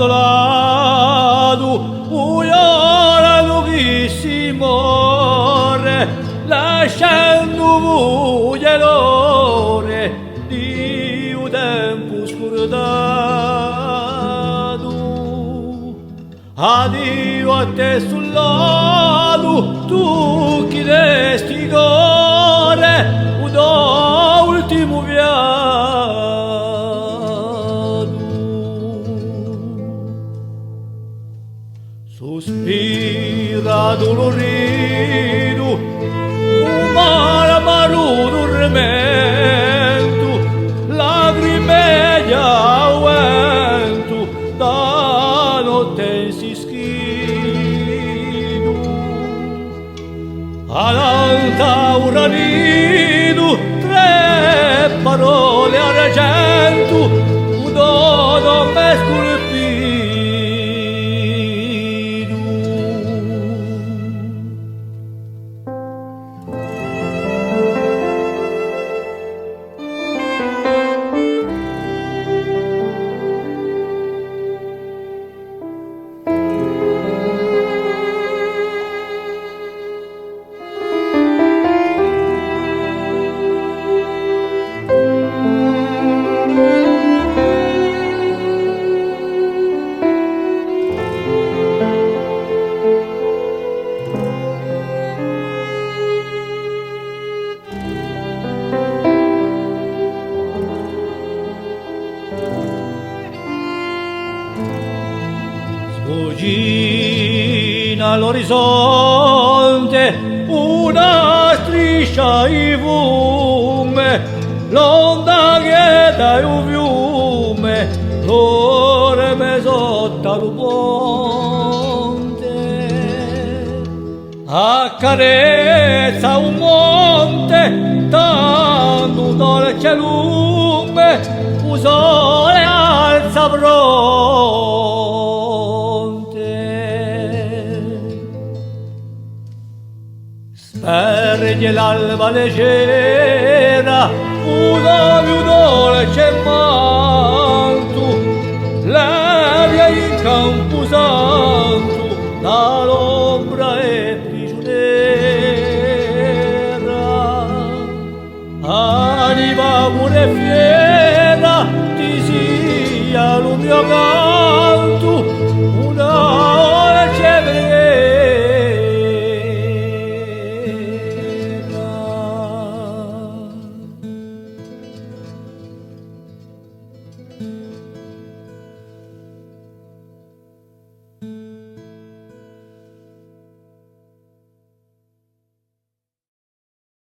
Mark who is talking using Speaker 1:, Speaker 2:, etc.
Speaker 1: abbandolato, un'ora lunghissimo, lasciando voglia l'ore di un tempo scordato. Addio a te sul lato, tu chi resti cuore, un ultimo viaggio. Sospira dolorido, un mare amaro dormento, lacrime già vento, da notte si schido. All'alta ora nido, tre parole argento, un dono me scolpido. Sfuggina all'orizzonte una striscia di fume, l'onda che dà un fiume, dorme sotto il ponte. Accarezza un monte, tanto dolce lume, un sole alza fronte. Sperge l'alba leggera, un dolce manto, l'aria in campo santo, dall'ombra è prigioniera. Anima pure fiera, ti sia il mio caro,